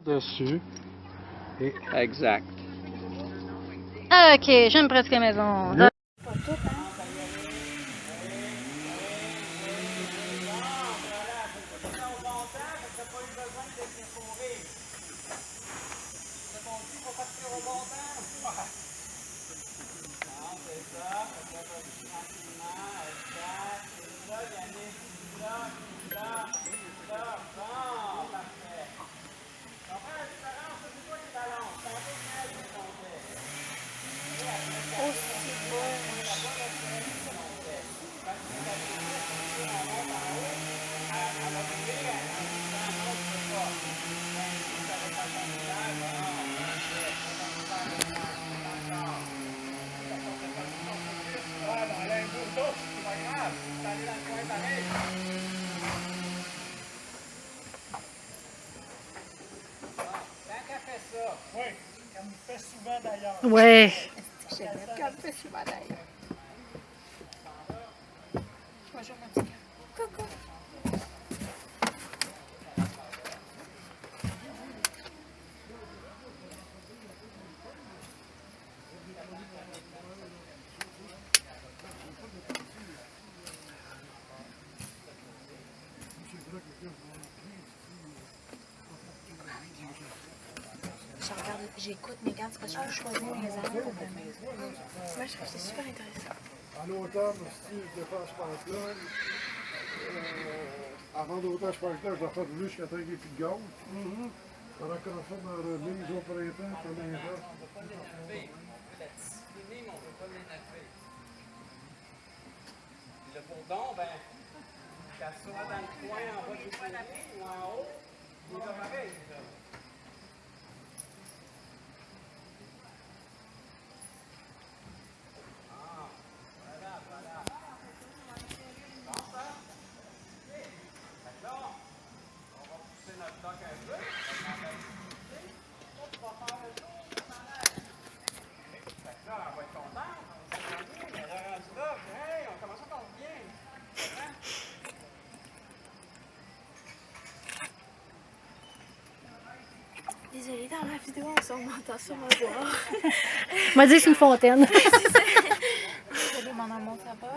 Dessus. Et... Exact. Ok, j'aime presque la maison. Mieux. Pas tout, hein? Oui, comme il fait souvent d'ailleurs. Ouais. J'aime quand il fait souvent d'ailleurs. Bonjour, mon petit gars. Coucou. Je regarde, j'écoute mes gants parce que je choisis mes arbres pour demain. Moi, je trouve que c'est super intéressant. En automne, si je dépasse ce passe-là, avant d'automne, je pense que je dois faire rouler jusqu'à temps qu'il n'y ait plus de gaz. Pendant qu'on fait dans la remise au printemps, pendant les gens. Le bourdon, ben, qu'elle soit dans le coin en bas du poignet ou en haut, il va pareil. Désolée, dans la vidéo, on m'entend sûrement dehors. M'a dit que c'est une fontaine. Désolée, mon amour, ça va?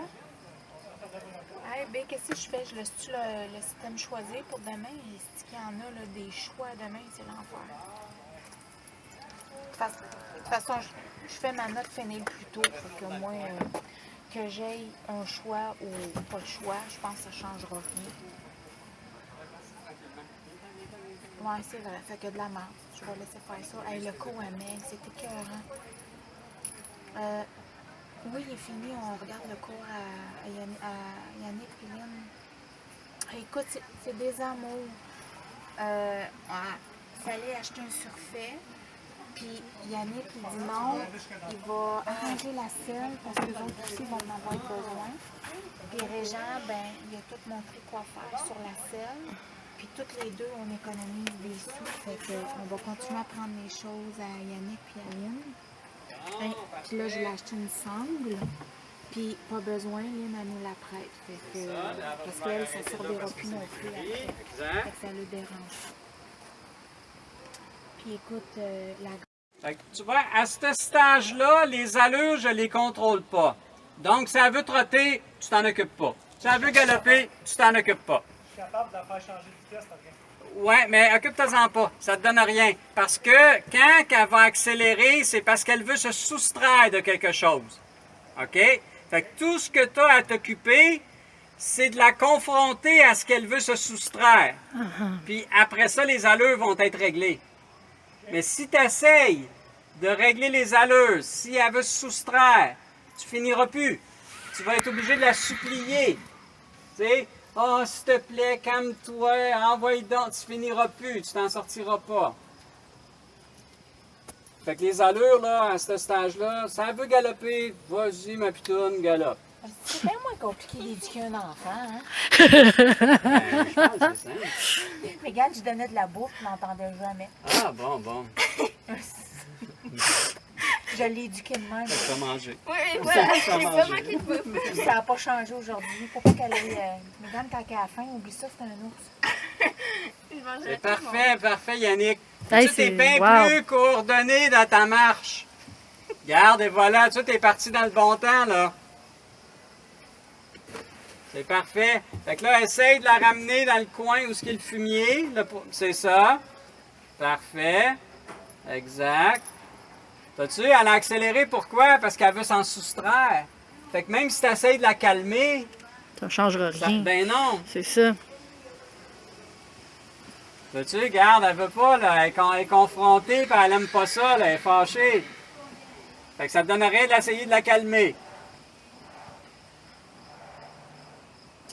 Hey, ben, qu'est-ce que je fais? Je laisse-tu le système choisir pour demain? Est-ce qu'il y en a là, des choix demain? C'est l'enfer. De toute façon, je fais ma note finale plus tôt pour que moi, que j'aie un choix ou pas le choix, je pense que ça ne changera rien. Ouais, c'est vrai. Fait que de la merde. Je vais laisser faire ça. Hey, le co-amègue, c'était écœurant. Oui, il est fini. On regarde le cours à Yannick et Lynn. Écoute, c'est des amours. Fallait acheter un surfait. Puis Yannick, il dit non, il va arranger la selle parce que les autres aussi vont en avoir besoin. Puis Régent, ben, il a tout montré quoi faire sur la selle. Puis toutes les deux, on économise des sous. Fait qu'on va continuer à prendre les choses à Yannick et à Lynn. Puis là, je l'ai acheté une sangle. Puis pas besoin, Lynn, elle nous la prête. Fait que, parce qu'elle, ça ne servira plus non plus après. Fait que ça le dérange. Puis écoute, Fait que, tu vois, à ce stage-là, les allures, je les contrôle pas. Donc, ça veut trotter, tu t'en occupes pas. Ça veut galoper, tu t'en occupes pas. Je suis capable de la faire changer de vitesse, t'as rien. Ouais, mais occupe-toi-en pas. Ça te donne rien. Parce que quand elle va accélérer, c'est parce qu'elle veut se soustraire de quelque chose. OK? Fait que tout ce que tu as à t'occuper, c'est de la confronter à ce qu'elle veut se soustraire. Puis après ça, les allures vont être réglées. Mais si tu essayes de régler les allures, si elle veut se soustraire, tu finiras plus. Tu vas être obligé de la supplier. Tu sais, oh, s'il te plaît, calme-toi, envoie donc, tu finiras plus, tu t'en sortiras pas. Fait que les allures, là, à ce stage-là, ça veut galoper, vas-y, ma pitoune, galope. c'est bien moins compliqué d'éduquer un enfant, hein? Je pense que c'est simple. Mais regarde, je donnais de la bouffe, je m'entendais jamais. Ah, bon, bon. Je l'ai éduqué de même. Fait que t'as mangé. Oui, voilà, c'est vraiment qu'il faut. Ça n'a pas changé aujourd'hui. Faut pas qu'elle ait... Mesdames, quand elle a faim, oublie ça, c'est un ours. C'est parfait, parfait, Yannick. Hey, Tu es bien wow. plus coordonné dans ta marche. Regarde, et voilà, tu es parti dans le bon temps, là. C'est parfait. Fait que là, essaye de la ramener dans le coin où est le fumier. C'est ça. Parfait. Exact. T'as-tu vu, elle a accéléré, pourquoi? Parce qu'elle veut s'en soustraire. Fait que même si tu essayes de la calmer, Ça changera rien. ben non. C'est ça. Tu regarde, elle veut pas, là. Elle est confrontée, puis elle aime pas ça, là. Elle est fâchée. Fait que ça te donne rien d'essayer de la calmer.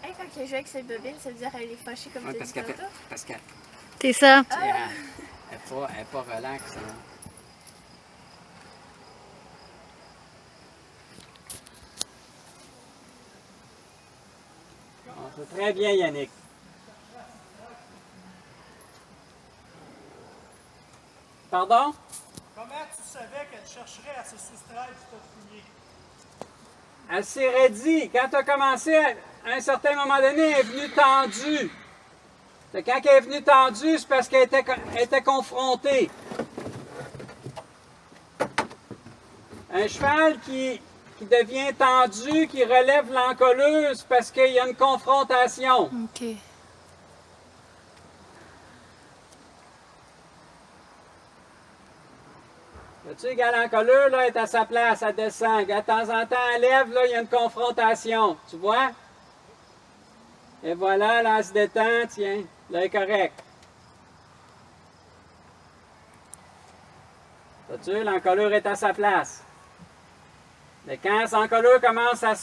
Hey, quand elle joue avec ses bobines, ça veut dire qu'elle est fâchée comme Ouais, tu parce dis qu'elle tantôt? parce qu'elle C'est ça. elle est pas relax, hein. Bon, c'est très bien, Yannick. Pardon? Comment tu savais qu'elle chercherait à se soustraire du tas de fumier? Elle s'est raidie. Quand tu as commencé, à un certain moment donné, elle est venue tendue. Fait que quand elle est venue tendue, c'est parce qu'elle était confrontée. Un cheval qui devient tendu, qui relève l'encolure, c'est parce qu'il y a une confrontation. OK. Tu sais, l'encolure, là, est à sa place, elle descend. De temps en temps, elle lève, là, il y a une confrontation. Tu vois? Et voilà, là, elle se détend, tiens. Là, elle est correct. Tu vois, l'encolure est à sa place. Mais quand l'encolure commence à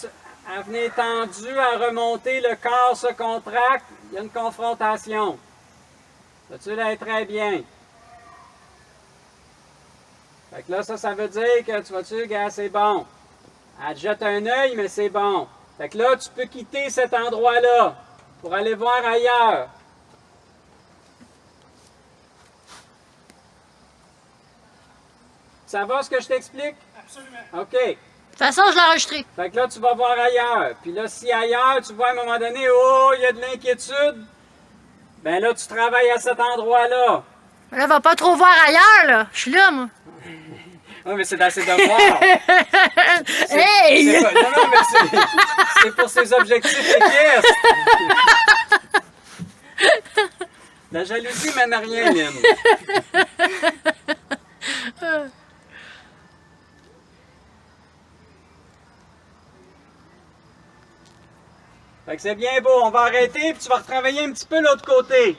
venir tendue, à remonter, le corps se contracte, il y a une confrontation. Tu là, elle est très bien. Fait que là, ça veut dire que, tu vois-tu, gars, c'est bon. Elle te jette un œil, mais c'est bon. Fait que là, tu peux quitter cet endroit-là pour aller voir ailleurs. Ça va ce que je t'explique? Absolument. OK. De toute façon, je l'ai enregistré. Fait que là, tu vas voir ailleurs. Puis là, si ailleurs, tu vois à un moment donné, oh, il y a de l'inquiétude, ben là, tu travailles à cet endroit-là. Là, va pas trop voir ailleurs, là. Je suis là, moi. Oui, mais c'est dans ses devoirs. Hey! Non, mais c'est pour ses objectifs équestres. La jalousie mène à rien, Lynn. Fait que c'est bien beau. On va arrêter, puis tu vas retravailler un petit peu l'autre côté.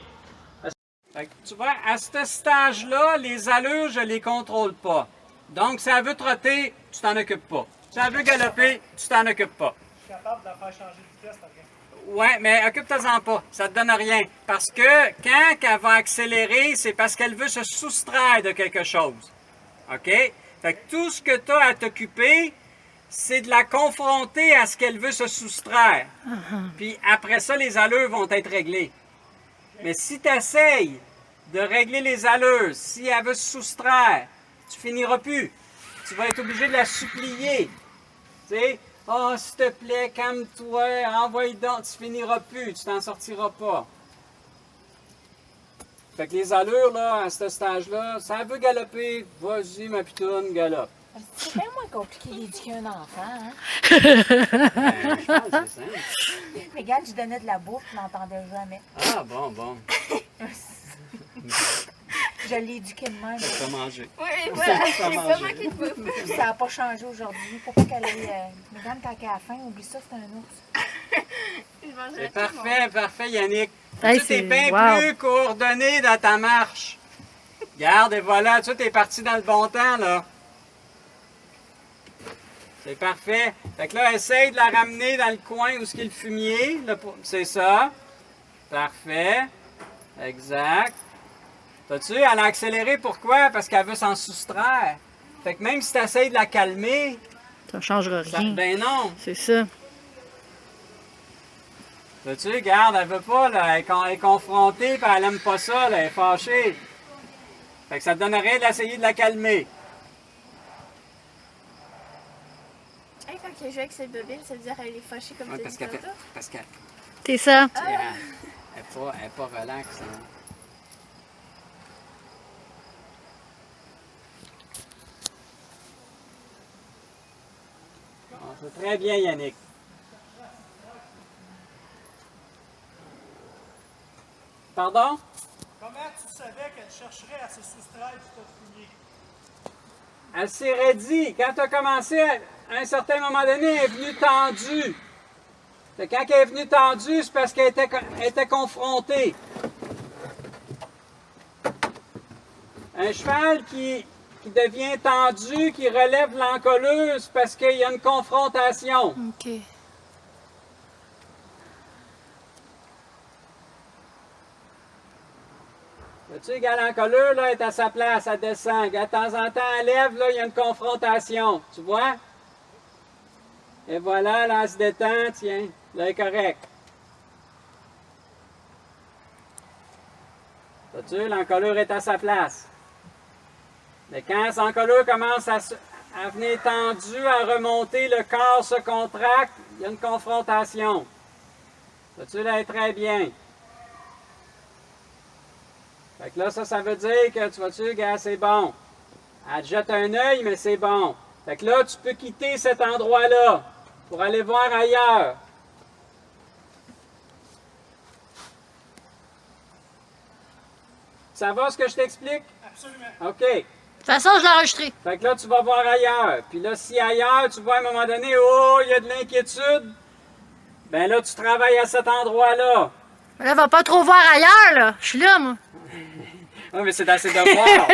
Fait que tu vois, à ce stage-là, les allures, je les contrôle pas. Donc, si elle veut trotter, tu t'en occupes pas. Si elle veut galoper, tu t'en occupes pas. Je suis capable de la faire changer de vitesse, t'as rien. Ouais, mais occupe-toi-en pas. Ça te donne rien. Parce que quand elle va accélérer, c'est parce qu'elle veut se soustraire de quelque chose. OK? Fait que tout ce que tu as à t'occuper, c'est de la confronter à ce qu'elle veut se soustraire. Puis après ça, les allures vont être réglées. Mais si tu essayes de régler les allures, si elle veut se soustraire, tu finiras plus. Tu vas être obligé de la supplier. Tu sais, oh, s'il te plaît, calme-toi, envoie donc, tu finiras plus, tu t'en sortiras pas. Fait que les allures, là, à ce stage-là, ça veut galoper, vas-y, ma pitoune, galope. C'est bien moins compliqué d'éduquer un enfant, hein? Je pense que c'est simple. Mais regarde, je donnais de la bouffe, je n'entendais jamais. Ah, bon. Je l'ai éduqué de même. Ça va manger. Oui, voilà, Ça j'ai va pas manger. manqué de bouffe. Ça n'a pas changé aujourd'hui. Faut pas qu'elle ait... Mesdames, quand elle a faim, oublie ça, c'est un ours. Je mangerai C'est tout le monde. parfait, parfait, Yannick. Hey, Tu es c'est- bien wow. plus coordonné dans ta marche. Regarde, et voilà, tu es parti dans le bon temps, là. C'est parfait. Fait que là, essaye de la ramener dans le coin où est le fumier. C'est ça. Parfait. Exact. T'as-tu vu, elle a accéléré, pourquoi? Parce qu'elle veut s'en soustraire. Fait que même si tu essayes de la calmer, Ça changera rien. ben non. C'est ça. Tu regarde, elle veut pas, là, elle est confrontée, puis elle aime pas ça, là, elle est fâchée. Fait que ça te donne rien d'essayer de la calmer. Hey, quand elle joue avec ses bobines, ça veut dire qu'elle est fâchée comme Ouais, tu parce dis qu'elle tantôt? C'est ça. elle est pas relax, hein. C'est très bien, Yannick. Pardon? Comment tu savais qu'elle chercherait à se soustraire du tas de fumier? Elle s'est raidie. Quand tu as commencé, à un certain moment donné, elle est venue tendue. Fait que quand elle est venue tendue, c'est parce qu'elle était confrontée. Un cheval qui devient tendu, qui relève l'encolure, c'est parce qu'il y a une confrontation. OK. Tu sais, l'encolure, là, est à sa place, elle descend. De temps en temps, elle lève, là, il y a une confrontation. Tu vois? Et voilà, là, elle se détend, tiens. Là, elle est correct. Vois-tu, l'encolure est à sa place. Mais quand l'encolure commence à venir tendue, à remonter, le corps se contracte, il y a une confrontation. Vois-tu, là, elle est très bien. Fait que là, ça veut dire que, tu vois-tu, gars, c'est bon. Elle te jette un œil, mais c'est bon. Fait que là, tu peux quitter cet endroit-là pour aller voir ailleurs. Ça va ce que je t'explique? Absolument. OK. De toute façon, je l'ai enregistré. Fait que là, tu vas voir ailleurs. Puis là, si ailleurs, tu vois à un moment donné, oh, il y a de l'inquiétude, ben là, tu travailles à cet endroit-là. Mais là, va pas trop voir ailleurs, là. Je suis là, moi. Oui, mais c'est dans ses devoirs.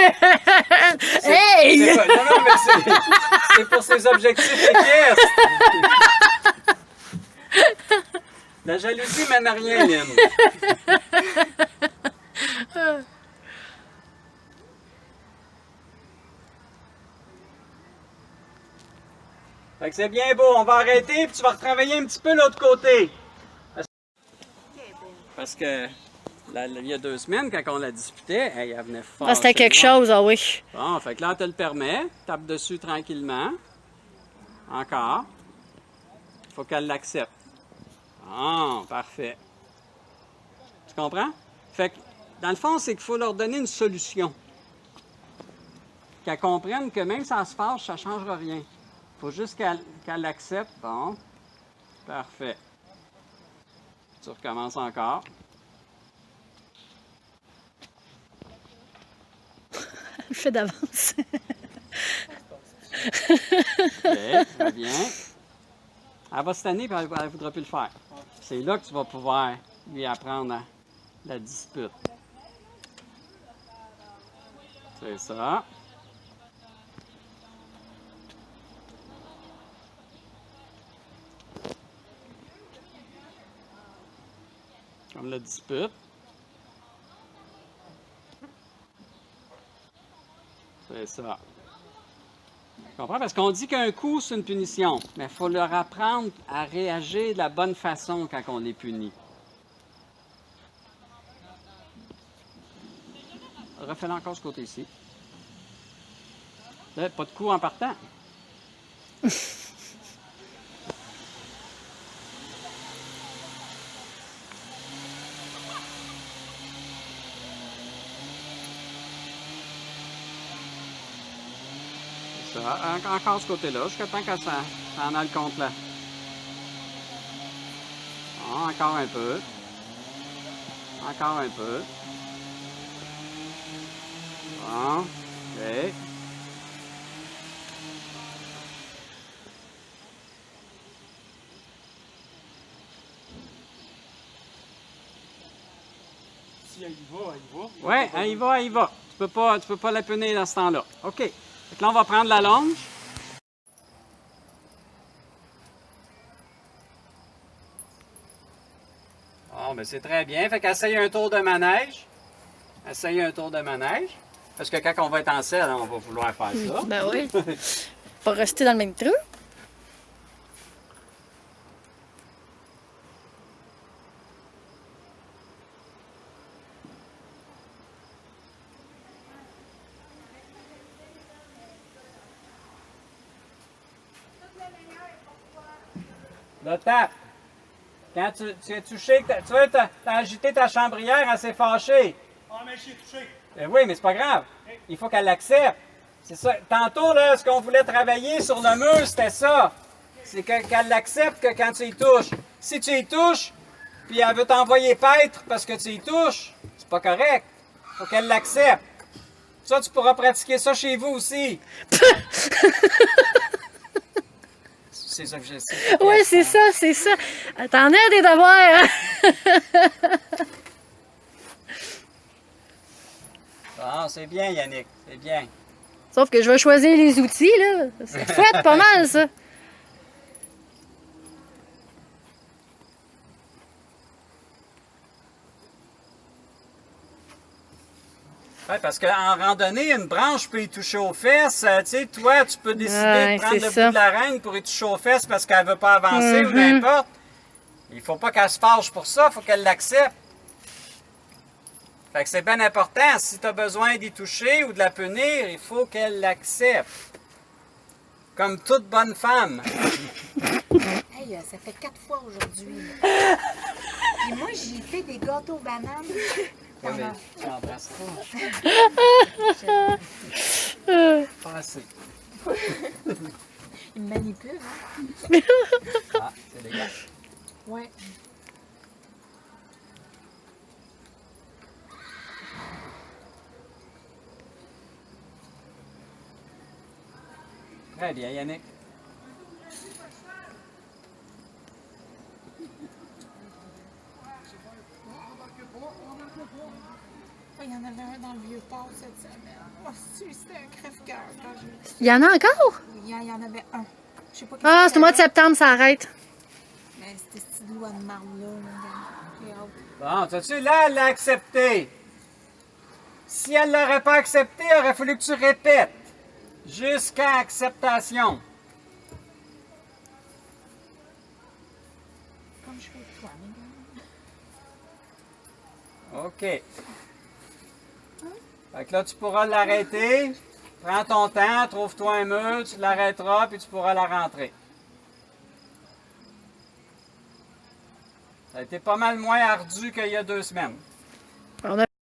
Hey! Non, mais c'est pour ses objectifs équestres. La jalousie mène à rien, Lynn. Fait que c'est bien beau. On va arrêter, puis tu vas retravailler un petit peu l'autre côté. Parce que il y a 2 semaines, quand on la disputait, elle venait fort. Ah, c'était quelque chose, ah oui. Bon, fait que là, on te le permet. Tape dessus tranquillement. Encore. Il faut qu'elle l'accepte. Bon, parfait. Tu comprends? Fait que, dans le fond, c'est qu'il faut leur donner une solution. Qu'elles comprennent que même si ça se fâche, ça ne changera rien. Il faut juste qu'elle l'accepte. Bon. Parfait. Tu recommences encore. Je fais d'avance. OK, très bien. Elle va se tanner et elle ne voudra plus le faire. C'est là que tu vas pouvoir lui apprendre la dispute. C'est ça. Comme la dispute. C'est ça. Tu comprends? Parce qu'on dit qu'un coup, c'est une punition. Mais il faut leur apprendre à réagir de la bonne façon quand on les punit. Refais-le encore ce côté-ci. Là, pas de coup en partant. Encore ce côté-là, jusqu'à temps que ça en a le compte là. Bon, encore un peu. Encore un peu. Bon, OK. Si elle y va, elle y va. Oui, elle y va, elle y va. Tu peux pas la punir dans ce temps-là. OK. Fait que là, on va prendre la longe. Bon, ben c'est très bien. Fait qu'essaye un tour de manège. Essaye un tour de manège. Parce que quand on va être en selle, on va vouloir faire ça. Ben oui. Pas rester dans le même trou. Là, tape. Quand tu es touché, tu vois, t'as agité ta chambrière, elle s'est fâchée. Ah, mais j'ai touché. Ben oui, mais c'est pas grave. Il faut qu'elle l'accepte. C'est ça. Tantôt, là, ce qu'on voulait travailler sur le mur, c'était ça. c'est qu'elle l'accepte que quand tu y touches. Si tu y touches, puis elle veut t'envoyer paître parce que tu y touches, c'est pas correct. Faut qu'elle l'accepte. Ça, tu pourras pratiquer ça chez vous aussi. C'est ça que je sais. Oui, c'est ça, c'est ça. T'en as des devoirs, hein? Ah, c'est bien, Yannick. C'est bien. Sauf que je vais choisir les outils, là. C'est fait pas mal, ça. Oui, parce qu'en randonnée, une branche peut y toucher aux fesses. Tu sais, toi, tu peux décider Ouais, de prendre c'est le ça. bout de la reine pour y toucher aux fesses parce qu'elle ne veut pas avancer ou n'importe. Il faut pas qu'elle se fâche pour ça, il faut qu'elle l'accepte. Fait que c'est bien important. Si tu as besoin d'y toucher ou de la punir, il faut qu'elle l'accepte. Comme toute bonne femme. Hey, ça fait 4 fois aujourd'hui. là. Puis moi, j'ai fait des gâteaux aux bananes. Ouais, mais tu l'embrasses pas. Pas assez. Il me manipule, hein? Ah, c'est légal. Ouais. Très bien, Yannick. Il y en avait un dans le vieux port cette semaine. Oh, c'était un crève-cœur quand j'ai... Il y en a encore? Il y en avait un. Je sais pas Ah, qu'est-ce c'est au mois de que septembre, ça arrête. mais c'était cette petite loi de marde-là. J'ai hâte. Bon, t'as-tu, là, elle l'a accepté. Si elle ne l'aurait pas accepté, il aurait fallu que tu répètes. Jusqu'à acceptation. Comme je fais avec toi, mais OK. Fait que là, tu pourras l'arrêter. Prends ton temps, trouve-toi un mur, tu l'arrêteras, puis tu pourras la rentrer. Ça a été pas mal moins ardu qu'il y a 2 semaines.